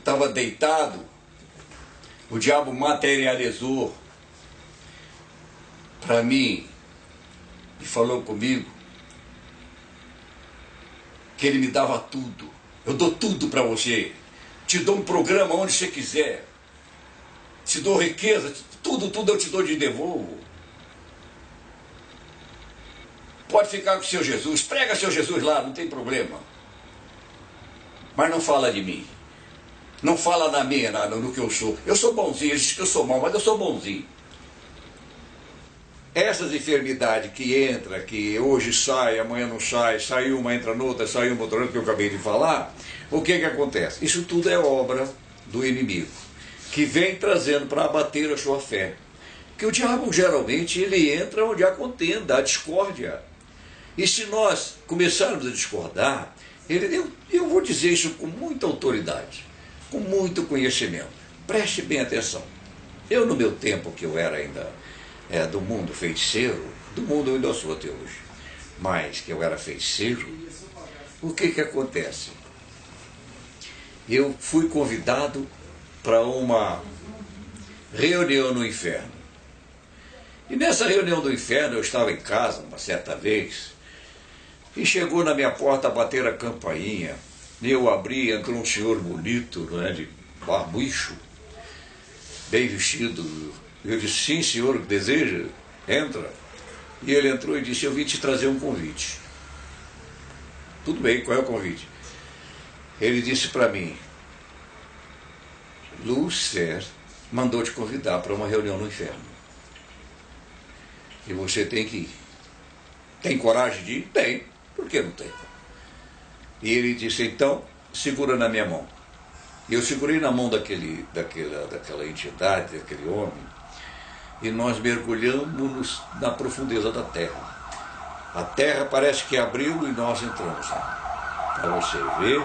estava deitado, o diabo materializou para mim e falou comigo que ele me dava tudo. Eu dou tudo para você, te dou um programa onde você quiser, te dou riqueza, tudo eu te dou de devolvo. Pode ficar com o seu Jesus, prega seu Jesus lá, não tem problema. Mas não fala de mim. Não fala na minha, no que eu sou. Eu sou bonzinho, ele diz que eu sou mau, mas eu sou bonzinho. Essas enfermidades que entra, que hoje sai, amanhã não sai, sai uma, entra noutra, sai uma, outra, que eu acabei de falar, o que acontece? Isso tudo é obra do inimigo, que vem trazendo para abater a sua fé. Que o diabo geralmente ele entra onde há contenda, a discórdia. E se nós começarmos a discordar, eu vou dizer isso com muita autoridade, com muito conhecimento. Preste bem atenção. Eu, no meu tempo, que eu era ainda do mundo feiticeiro, do mundo eu ainda sou até hoje, mas que eu era feiticeiro, o que acontece? Eu fui convidado para uma reunião no inferno. E nessa reunião do inferno, eu estava em casa uma certa vez, e chegou na minha porta a bater a campainha. Eu abri, entrou um senhor bonito, não é, de barbucho, bem vestido. Eu disse, sim, senhor, o que deseja? Entra. E ele entrou e disse, eu vim te trazer um convite. Tudo bem, qual é o convite? Ele disse para mim, Lúcifer mandou te convidar para uma reunião no inferno. E você tem que ir. Tem coragem de ir? Tem. Por que não tem? E ele disse, então, segura na minha mão. E eu segurei na mão daquela entidade, daquele homem, e nós mergulhamos na profundeza da terra. A terra parece que abriu e nós entramos lá. Para você ver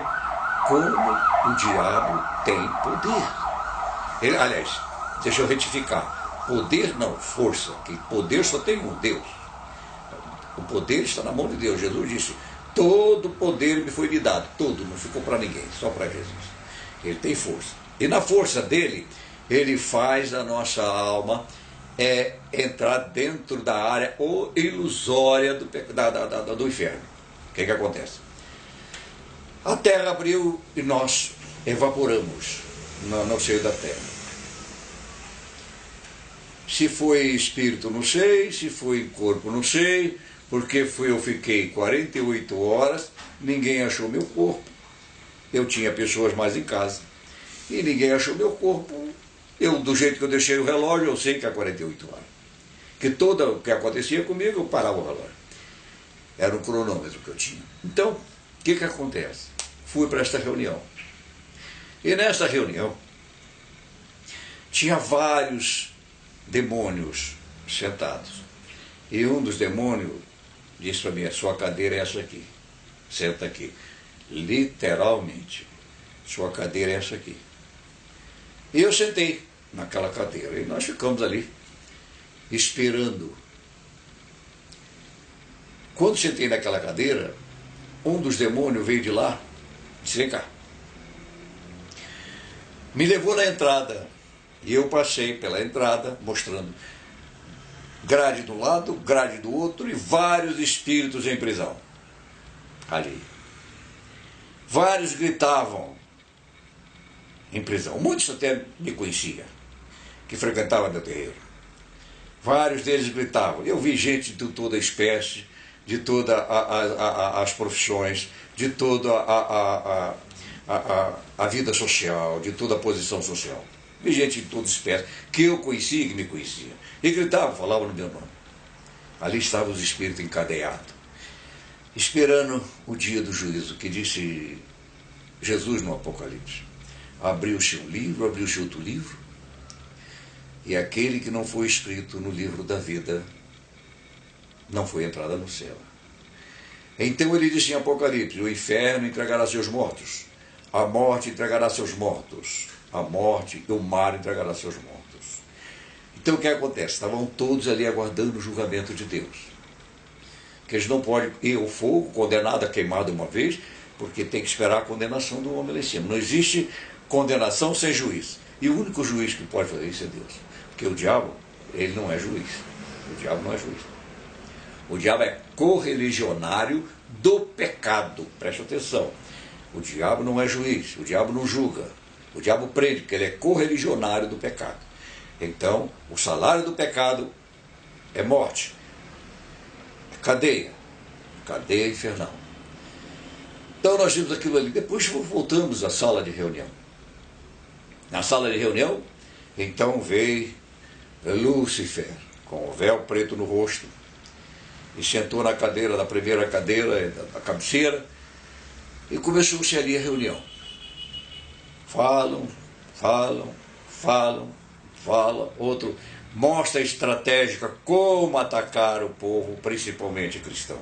como o diabo tem poder. Aliás, deixa eu retificar. Poder não, força. Que poder só tem um, Deus. O poder está na mão de Deus. Jesus disse, todo poder me foi lhe dado. Todo, não ficou para ninguém, só para Jesus. Ele tem força. E na força dele, ele faz a nossa alma entrar dentro da área ilusória do inferno. O que acontece? A terra abriu e nós evaporamos no seio da terra. Se foi espírito, não sei. Se foi corpo, não sei. Porque eu fiquei 48 horas, ninguém achou meu corpo. Eu tinha pessoas mais em casa. E ninguém achou meu corpo. Do jeito que eu deixei o relógio, eu sei que é 48 horas. Que todo o que acontecia comigo, eu parava o relógio. Era um cronômetro que eu tinha. Então, o que acontece? Fui para esta reunião. E nessa reunião, tinha vários demônios sentados. E um dos demônios disse para mim, a sua cadeira é essa aqui. Senta aqui. Literalmente, sua cadeira é essa aqui. E eu sentei naquela cadeira. E nós ficamos ali, esperando. Quando sentei naquela cadeira, um dos demônios veio de lá e disse, vem cá. Me levou na entrada. E eu passei pela entrada, mostrando grade de um lado, grade do outro e vários espíritos em prisão. Ali. Vários gritavam em prisão. Muitos até me conheciam, que frequentavam meu terreiro. Vários deles gritavam. Eu vi gente de toda a espécie, de todas as profissões, de toda a vida social, de toda a posição social. Vi gente de toda espécie, que eu conhecia e que me conhecia. E gritavam, falavam no meu nome. Ali estavam os espíritos encadeados, esperando o dia do juízo, que disse Jesus no Apocalipse. Abriu-se um livro, abriu-se outro livro, e aquele que não foi escrito no livro da vida não foi entrada no céu. Então ele disse em Apocalipse, o inferno entregará seus mortos, a morte entregará seus mortos, a morte e o mar entregará seus mortos. Então o que acontece? Estavam todos ali aguardando o julgamento de Deus. Que eles não podem ir ao fogo, condenado a queimado uma vez, porque tem que esperar a condenação do homem lá em cima. Não existe condenação sem juiz. E o único juiz que pode fazer isso é Deus. Porque o diabo, ele não é juiz. O diabo não é juiz. O diabo é correligionário do pecado. Preste atenção. O diabo não é juiz. O diabo não julga. O diabo prende, porque ele é correligionário do pecado. Então, o salário do pecado é morte. É cadeia. Cadeia infernal. Então nós vimos aquilo ali. Depois voltamos à sala de reunião. Na sala de reunião, então veio Lúcifer, com o véu preto no rosto, e sentou na cadeira, na primeira cadeira, da cabeceira, e começou-se ali a reunião. Falam, outro mostra a estratégica como atacar o povo, principalmente cristão.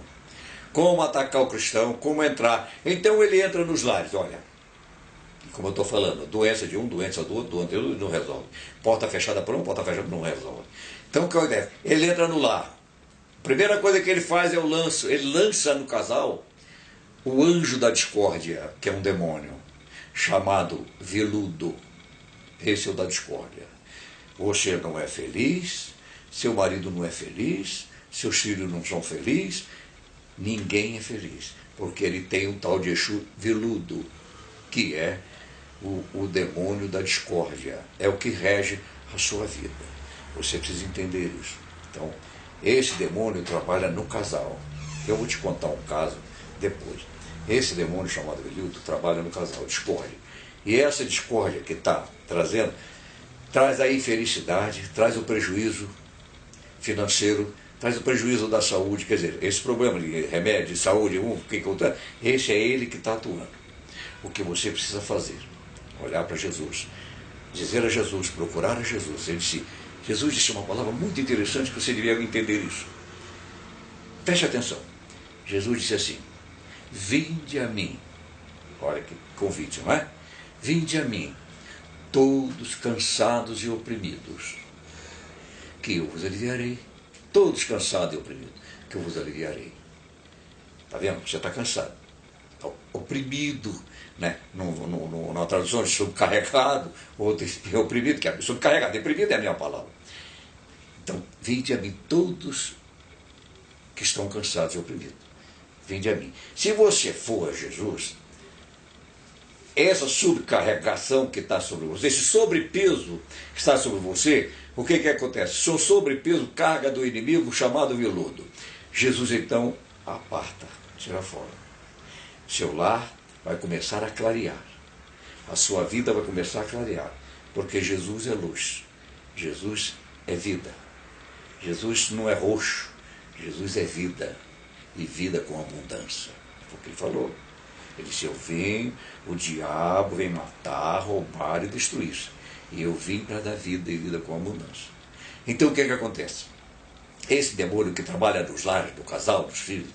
Como atacar o cristão, como entrar. Então ele entra nos lares, olha, como eu estou falando, doença de um, doença do outro, não resolve. Porta fechada por um, porta fechada por um, não resolve. Então, qual é a ideia? Ele entra no lar. Primeira coisa que ele faz é ele lança no casal o anjo da discórdia, que é um demônio, chamado Veludo. Esse é o da discórdia. Você não é feliz, seu marido não é feliz, seus filhos não são felizes, ninguém é feliz, porque ele tem um tal de Exu Veludo, que é o demônio da discórdia, é o que rege a sua vida. Você precisa entender isso. Então, esse demônio trabalha no casal. Eu vou te contar um caso depois. Esse demônio chamado Veludo trabalha no casal, discórdia. E essa discórdia que está trazendo, traz a infelicidade, traz o prejuízo financeiro, traz o prejuízo da saúde. Quer dizer, esse problema de remédio, de saúde, esse é ele que está atuando. O que você precisa fazer? Olhar para Jesus, dizer a Jesus, procurar a Jesus. Jesus disse uma palavra muito interessante que você deveria entender isso. Preste atenção. Jesus disse assim: vinde a mim. Olha que convite, não é? Vinde a mim, todos cansados e oprimidos, que eu vos aliviarei. Todos cansados e oprimidos, que eu vos aliviarei. Está vendo? Você está cansado. Oprimido, né? Na tradução de sobrecarregado, outro oprimido, que é sobrecarregado, deprimido é a mesma palavra. Então, vinde a mim todos que estão cansados e oprimidos. Vinde a mim. Se você for a Jesus, essa subcarregação que está sobre você, esse sobrepeso que está sobre você, o que acontece? Seu sobrepeso, carga do inimigo chamado Veludo. Jesus então aparta, tira fora. Seu lar vai começar a clarear. A sua vida vai começar a clarear. Porque Jesus é luz. Jesus é vida. Jesus não é roxo. Jesus é vida. E vida com abundância. Foi o que ele falou. Ele disse: eu vim, o diabo vem matar, roubar e destruir. E eu vim para dar vida e vida com abundância. Então o que acontece? Esse demônio que trabalha nos lares, do casal, dos filhos,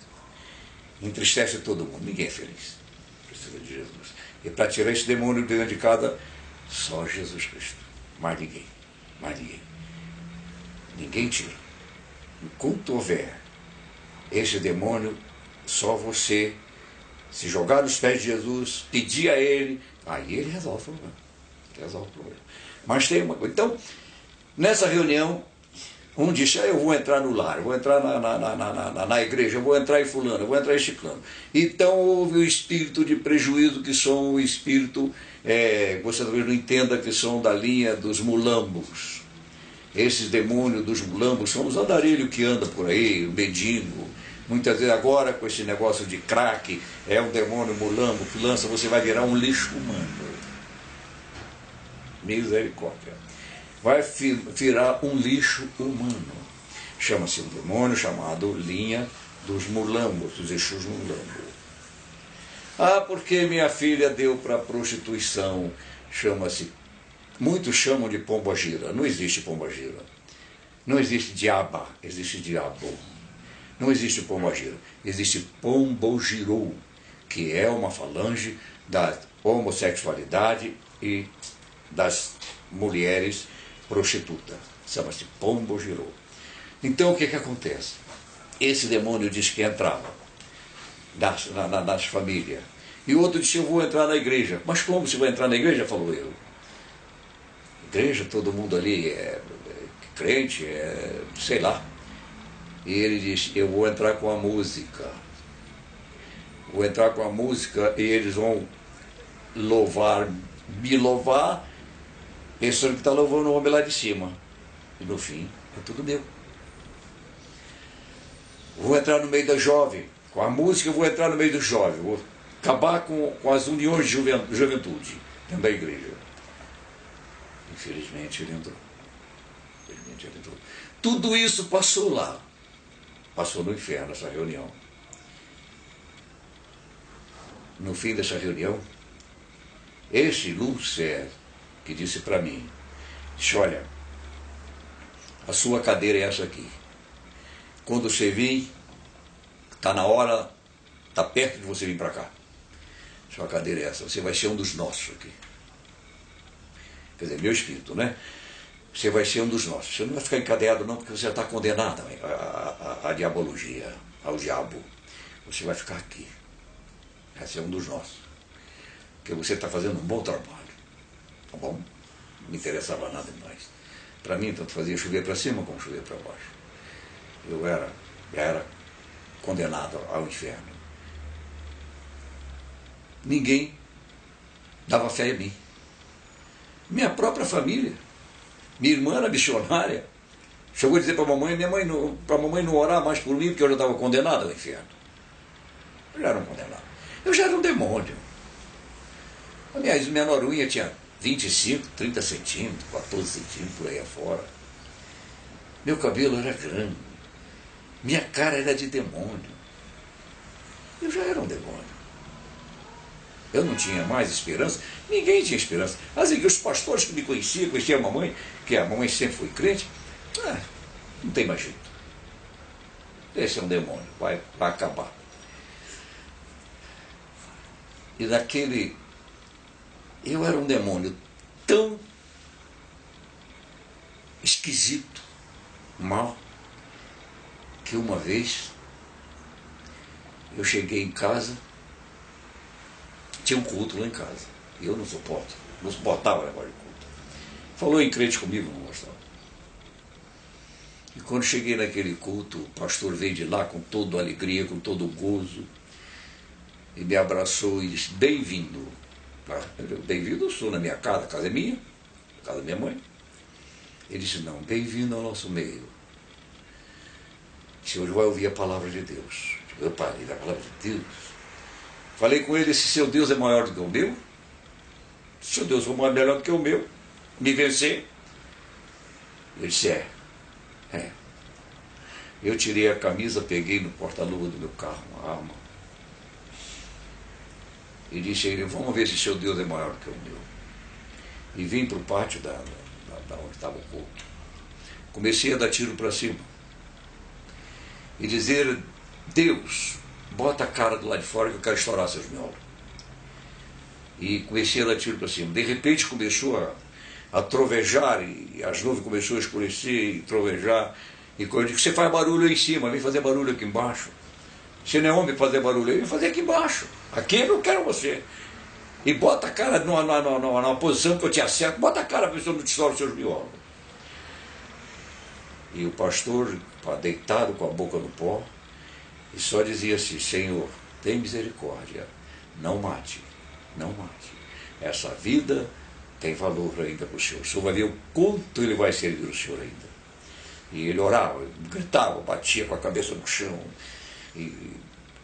entristece todo mundo. Ninguém é feliz. Precisa de Jesus. E para tirar esse demônio de dentro de casa, só Jesus Cristo. Mais ninguém. Mais ninguém. Ninguém tira. Enquanto houver esse demônio, só você se jogar nos pés de Jesus, pedir a Ele, aí Ele resolve o problema. Resolve o problema. Mas tem uma coisa. Então, nessa reunião, um disse: eu vou entrar no lar, eu vou entrar na igreja, eu vou entrar em fulano, eu vou entrar em ciclano. Então houve o espírito de prejuízo, que são o espírito, você talvez não entenda, que são da linha dos mulambos. Esses demônios dos mulambos são os andarilhos que andam por aí, o mendigo. Muitas vezes agora, com esse negócio de crack, é um demônio mulambo que lança, você vai virar um lixo humano. Misericórdia. Vai virar um lixo humano. Chama-se um demônio chamado linha dos mulambos, dos Exus mulambos. Ah, porque minha filha deu para prostituição. Chama-se, muitos chamam de pombagira. Não existe pombagira. Não existe diaba, existe diabo. Não existe pombagira. Existe pombogirou, que é uma falange da homossexualidade e das mulheres prostitutas. Chama-se pombogirou. Então o que acontece? Esse demônio diz que entrava nas famílias E o outro disse, eu vou entrar na igreja. Mas como você vai entrar na igreja? Falou eu. Igreja, todo mundo ali é crente, sei lá. E ele disse, eu vou entrar com a música. Vou entrar com a música e eles vão louvar, me louvar, pensando que está louvando o homem lá de cima. E no fim, é tudo meu. Vou entrar no meio da jovem. Com a música eu vou entrar no meio do jovem. Vou acabar com as uniões de juventude dentro da igreja. Infelizmente ele entrou. Infelizmente ele entrou. Tudo isso passou lá. Passou no inferno essa reunião. No fim dessa reunião, esse Lúcifer que disse para mim, disse, olha, a sua cadeira é essa aqui. Quando você vir, está na hora, está perto de você vir para cá. Sua cadeira é essa, você vai ser um dos nossos aqui. Quer dizer, meu espírito, né? Você vai ser um dos nossos. Você não vai ficar encadeado não, porque você está condenado à diabologia, ao diabo. Você vai ficar aqui. Vai ser um dos nossos. Porque você está fazendo um bom trabalho. Tá bom? Não me interessava nada mais. Para mim, tanto fazia chover para cima como chover para baixo. Eu já era condenado ao inferno. Ninguém dava fé em mim. Minha própria família. Minha irmã era missionária. Chegou a dizer para a mamãe não orar mais por mim, porque eu já estava condenado ao inferno. Eu já era um condenado. Eu já era um demônio. A minha menor unha tinha 25, 30 centímetros, 14 centímetros por aí afora. Meu cabelo era grande. Minha cara era de demônio. Eu já era um demônio. Eu não tinha mais esperança. Ninguém tinha esperança. Os pastores que me conheciam a mamãe, que a mamãe sempre foi crente, não tem mais jeito. Esse é um demônio, vai acabar. E daquele... Eu era um demônio tão esquisito, mal, que uma vez eu cheguei em casa, tinha um culto lá em casa, e eu não suportava o negócio de culto. Falou em crente comigo, não gostava. E quando cheguei naquele culto, o pastor veio de lá com toda a alegria, com todo o gozo, e me abraçou e disse, bem-vindo. Bem-vindo, eu sou na minha casa, a casa é minha, a casa da minha mãe. Ele disse, não, bem-vindo ao nosso meio. Disse, hoje vai ouvir a palavra de Deus. Eu parei da palavra de Deus. Falei com ele, se seu Deus é maior do que o meu, se seu Deus for melhor do que o meu, me vencer. Ele disse, é. Eu tirei a camisa, peguei no porta-luva do meu carro, uma arma. E disse a ele, vamos ver se seu Deus é maior do que o meu. E vim para o pátio da onde estava o culto. Comecei a dar tiro para cima. E dizer, Deus, bota a cara do lado de fora que eu quero estourar seus miolos. E comecei a dar tiro para cima. De repente começou a trovejar, e as nuvens começaram a escurecer e trovejar. E quando eu digo, você faz barulho aí em cima, vem fazer barulho aqui embaixo. Se não é homem fazer barulho aí, vem fazer aqui embaixo. Aqui eu não quero você. E bota a cara numa posição que eu te acerto, bota a cara para ver se eu não te estouro seus miolos. E o pastor, deitado com a boca no pó, e só dizia assim, Senhor, tem misericórdia, não mate, não mate. Essa vida tem valor ainda para o Senhor. O Senhor vai ver o quanto ele vai servir o Senhor ainda. E ele orava, gritava, batia com a cabeça no chão. E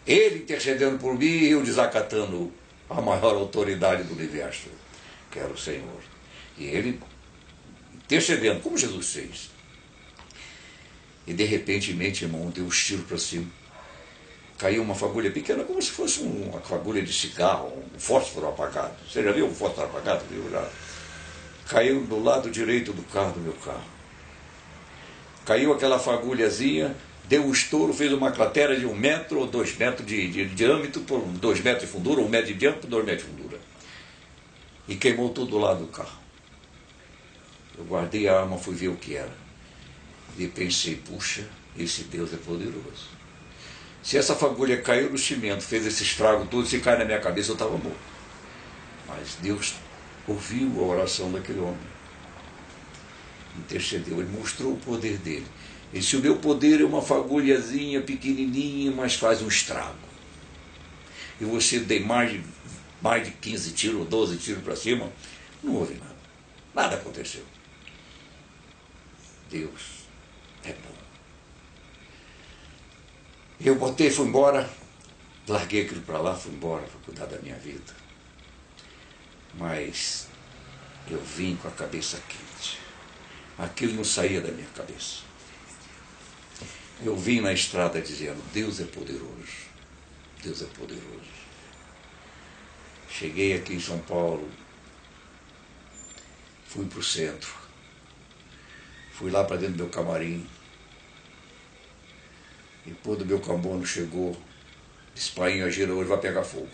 ele intercedendo por mim e eu desacatando a maior autoridade do universo, que era o Senhor. E ele intercedendo, como Jesus fez. E de repente, irmão, deu um tiro para cima. Caiu uma fagulha pequena, como se fosse uma fagulha de cigarro, um fósforo apagado. Você já viu um fósforo apagado? Caiu do lado direito do meu carro. Caiu aquela fagulhazinha, deu um estouro, fez uma cratera de 1 metro ou 2 metros de diâmetro, por 2 metros de fundura, 1 metro de diâmetro por 2 metros de fundura. E queimou todo o lado do carro. Eu guardei a arma, fui ver o que era. E pensei, puxa, esse Deus é poderoso. Se essa fagulha caiu no cimento, fez esse estrago todo, se cai na minha cabeça, eu estava morto. Mas Deus ouviu a oração daquele homem. Intercedeu, ele mostrou o poder dele. Ele disse, o meu poder é uma fagulhazinha pequenininha, mas faz um estrago. E você dei mais de 15 tiros, 12 tiros para cima, não houve nada. Nada aconteceu. Deus é bom. Eu fui embora, larguei aquilo para lá, fui embora, fui cuidar da minha vida. Mas eu vim com a cabeça quente. Aquilo não saía da minha cabeça. Eu vim na estrada dizendo, Deus é poderoso. Deus é poderoso. Cheguei aqui em São Paulo, fui para o centro, fui lá para dentro do meu camarim, e quando o meu cambono chegou, disse, pai, gira hoje vai pegar fogo.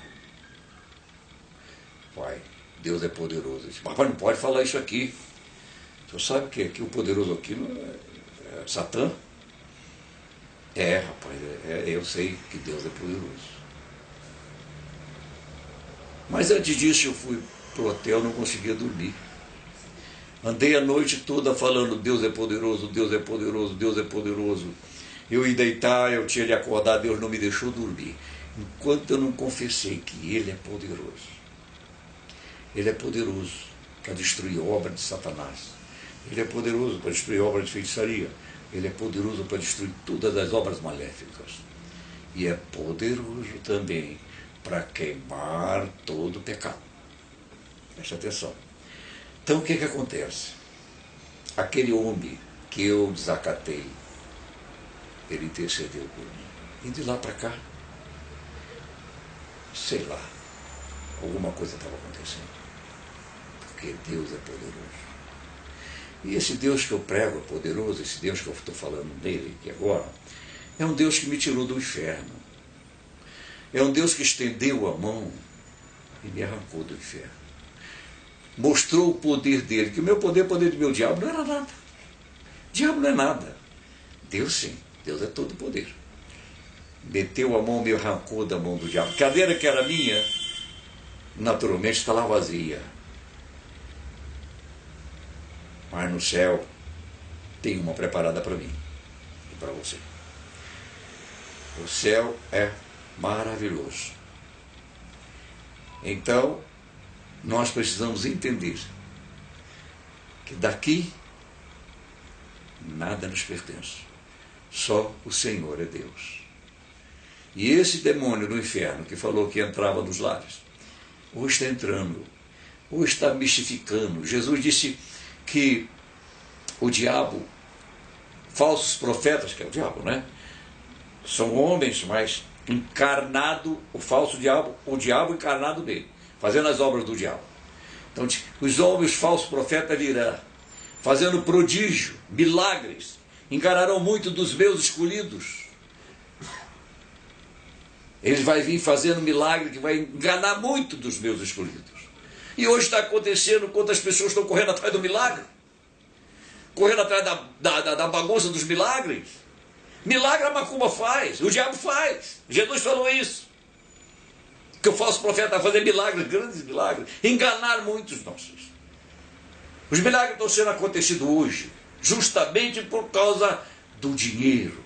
Pai, Deus é poderoso. Eu disse, papai, não pode falar isso aqui. O senhor sabe que aqui o poderoso aqui não é Satã? É, rapaz, eu sei que Deus é poderoso. Mas antes disso eu fui para o hotel, não conseguia dormir. Andei a noite toda falando, Deus é poderoso, Deus é poderoso, Deus é poderoso. Eu ia deitar, eu tinha de acordar, Deus não me deixou dormir. Enquanto eu não confessei que Ele é poderoso. Ele é poderoso para destruir a obra de Satanás. Ele é poderoso para destruir a obra de feitiçaria. Ele é poderoso para destruir todas as obras maléficas. E é poderoso também para queimar todo o pecado. Preste atenção. Então o que acontece? Aquele homem que eu desacatei, ele intercedeu por mim. E de lá para cá, sei lá, alguma coisa estava acontecendo. Porque Deus é poderoso. E esse Deus que eu prego é poderoso, esse Deus que eu estou falando dele aqui agora, é um Deus que me tirou do inferno. É um Deus que estendeu a mão e me arrancou do inferno. Mostrou o poder dele, que o meu poder, o poder do meu diabo não era nada. Diabo não é nada. Deus sim, Deus é todo poder. Meteu a mão, me arrancou da mão do diabo. A cadeira que era minha, naturalmente está lá vazia. Mas no céu tem uma preparada para mim e para você. O céu é maravilhoso. Então, nós precisamos entender que daqui nada nos pertence. Só o Senhor é Deus. E esse demônio do inferno que falou que entrava nos lares, hoje está entrando, hoje está mistificando. Jesus disse que o diabo, falsos profetas, que é o diabo, né? São homens, mas encarnado, o falso diabo, o diabo encarnado nele, fazendo as obras do diabo. Então, os homens, os falsos profetas virão, fazendo prodígio, milagres, enganarão muito dos meus escolhidos. Eles vão vir fazendo milagre que vai enganar muito dos meus escolhidos. E hoje está acontecendo, quantas pessoas estão correndo atrás do milagre, correndo atrás da bagunça dos milagres. Milagre a macumba faz, o diabo faz. Jesus falou isso. Que o falso profeta vai fazer milagres, grandes milagres, enganar muitos nossos. Os milagres estão sendo acontecidos hoje, justamente por causa do dinheiro.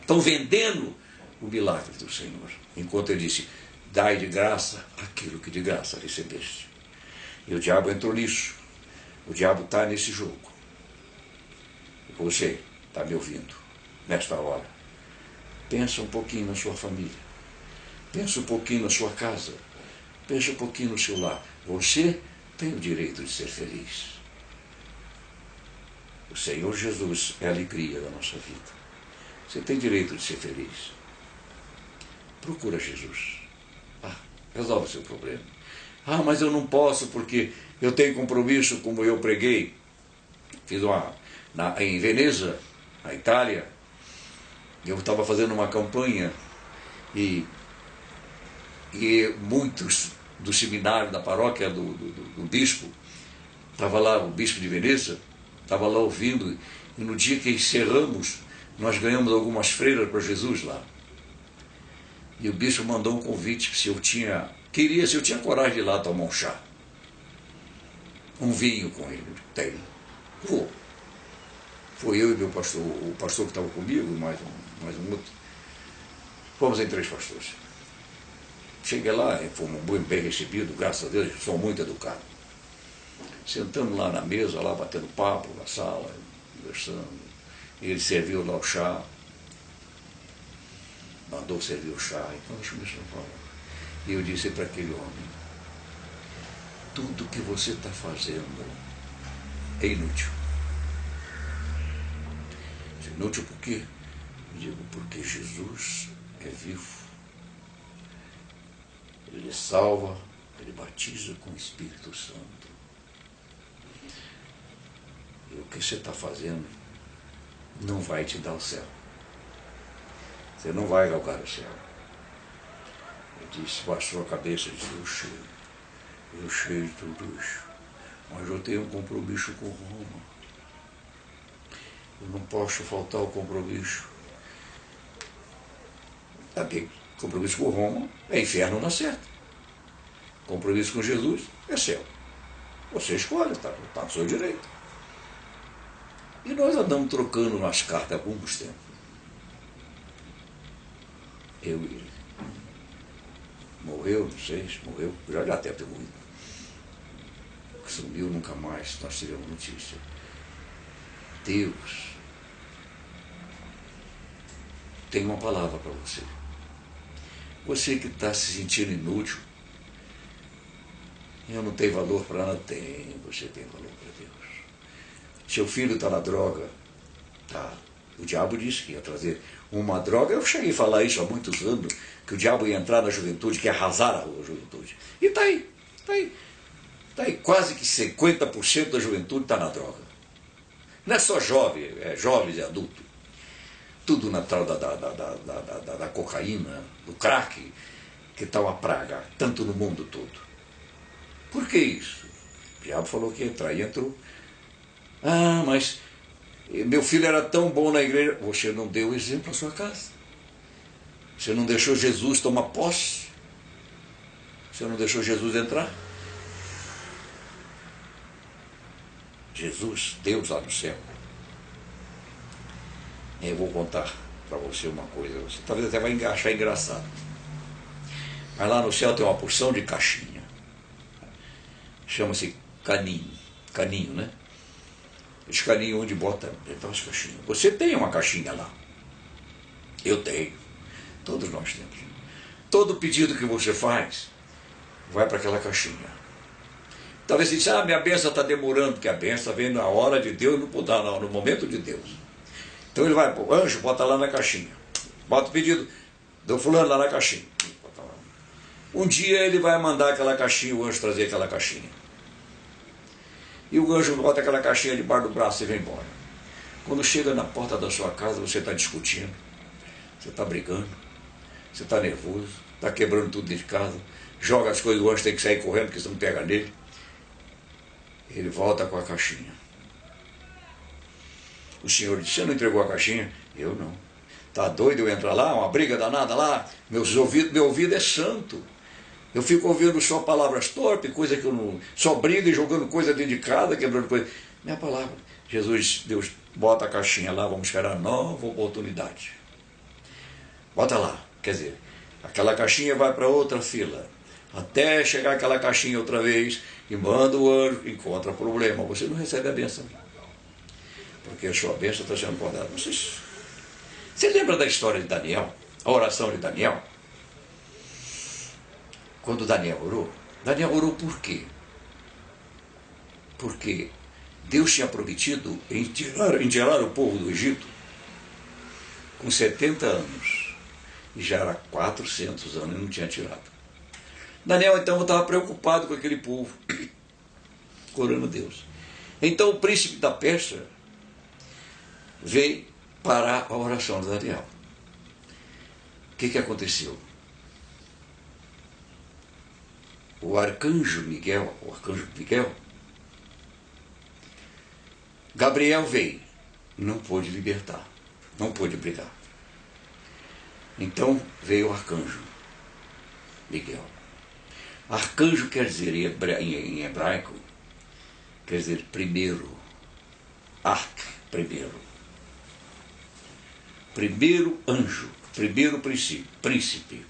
Estão vendendo o milagre do Senhor. Enquanto ele disse, dai de graça aquilo que de graça recebeste. E o diabo entrou nisso. O diabo está nesse jogo. E você está me ouvindo nesta hora. Pensa um pouquinho na sua família. Pensa um pouquinho na sua casa. Pensa um pouquinho no seu lar. Você tem o direito de ser feliz. O Senhor Jesus é a alegria da nossa vida. Você tem direito de ser feliz. Procura Jesus. Resolve o seu problema. Mas eu não posso porque eu tenho compromisso, como eu preguei. Fiz em Veneza, na Itália. Eu estava fazendo uma campanha e muitos do seminário da paróquia do bispo, estava lá, o bispo de Veneza, estava lá ouvindo, e no dia que encerramos, nós ganhamos algumas freiras para Jesus lá. E o bispo mandou um convite se eu tinha coragem de ir lá tomar um chá. Um vinho com ele. Tem. Vou. Foi eu e meu pastor, o pastor que estava comigo, mais um outro. Fomos em 3 pastores. Cheguei lá, fomos bem recebidos, graças a Deus, sou muito educado. Sentamos lá na mesa, lá batendo papo na sala, conversando. E ele serviu lá o chá. Mandou servir o chá. Então nós começamos a falar. E eu disse para aquele homem: tudo que você está fazendo é inútil. Inútil por quê? Eu digo, porque Jesus é vivo. Ele salva, ele batiza com o Espírito Santo. E o que você está fazendo não vai te dar o céu. Você não vai galgar o céu. Eu disse, baixou a cabeça e disse, eu sei de tudo isso, mas eu tenho um compromisso com Roma. Eu não posso faltar ao compromisso. Tá bem, compromisso com Roma é inferno na certa. Compromisso com Jesus é céu. Você escolhe, está no seu direito. E nós andamos trocando umas cartas há alguns tempos. Eu e ele. Morreu, não sei se morreu, já deve ter morrido. Sumiu nunca mais, nós tivemos notícia. Deus tem uma palavra para você. Você que está se sentindo inútil, eu não tenho valor para nada, você tem valor para Deus. Seu filho está na droga, tá. O diabo disse que ia trazer uma droga. Eu cheguei a falar isso há muitos anos, que o diabo ia entrar na juventude, que ia arrasar a juventude. E está aí, está aí. Está aí, quase que 50% da juventude está na droga. Não é só jovem, é jovens e adultos. Tudo na tal da cocaína, do crack, que está uma praga, tanto no mundo todo. Por que isso? O diabo falou que ia entrar e entrou. Ah, mas meu filho era tão bom na igreja. Você não deu exemplo à sua casa. Você não deixou Jesus tomar posse. Você não deixou Jesus entrar. Jesus, Deus lá no céu. Eu vou contar para você uma coisa. Você talvez até vai achar engraçado. Mas lá no céu tem uma porção de caixinha. Chama-se caninho. Caninho, né? Esse caninho onde bota dentro das caixinhas. Você tem uma caixinha lá. Eu tenho. Todos nós temos. Todo pedido que você faz vai para aquela caixinha. Talvez você diga, minha bênção está demorando, porque a bênção vem na hora de Deus, no momento de Deus. Então ele vai, o anjo, bota lá na caixinha. Bota o pedido do fulano lá na caixinha. Um dia ele vai mandar aquela caixinha, o anjo trazer aquela caixinha. E o anjo bota aquela caixinha debaixo do braço e vai embora. Quando chega na porta da sua casa, você está discutindo, você está brigando, você está nervoso, está quebrando tudo dentro de casa, joga as coisas, o anjo tem que sair correndo, porque você não pega nele. Ele volta com a caixinha. O senhor disse, você não entregou a caixinha? Eu não. Está doido eu entrar lá, uma briga danada lá? Meu ouvido é santo. Eu fico ouvindo só palavras torpes, coisa que eu não... Só briga e jogando coisa dentro de casa, quebrando coisa. Minha palavra. Jesus, Deus, bota a caixinha lá, vamos esperar nova oportunidade. Bota lá. Quer dizer, aquela caixinha vai para outra fila. Até chegar aquela caixinha outra vez, e manda o anjo, encontra problema. Você não recebe a bênção. Porque a sua bênção está sendo podada. Você lembra da história de Daniel? A oração de Daniel? Quando Daniel orou por quê? Porque Deus tinha prometido em tirar o povo do Egito com 70 anos. E já era 400 anos e não tinha tirado. Daniel então estava preocupado com aquele povo, orando a Deus. Então o príncipe da Pérsia veio parar a oração de Daniel. O que aconteceu? O arcanjo Miguel, Gabriel veio, não pôde libertar Não pôde brigar. Então veio o arcanjo Miguel. Arcanjo quer dizer em hebraico, quer dizer primeiro, primeiro. Primeiro anjo, primeiro príncipe.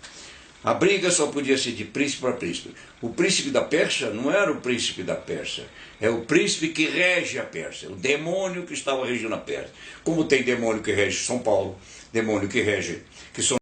A briga só podia ser de príncipe para príncipe. O príncipe da Pérsia não era o príncipe da Pérsia, é o príncipe que rege a Pérsia, o demônio que estava regendo a Pérsia. Como tem demônio que rege São Paulo, demônio que rege, que são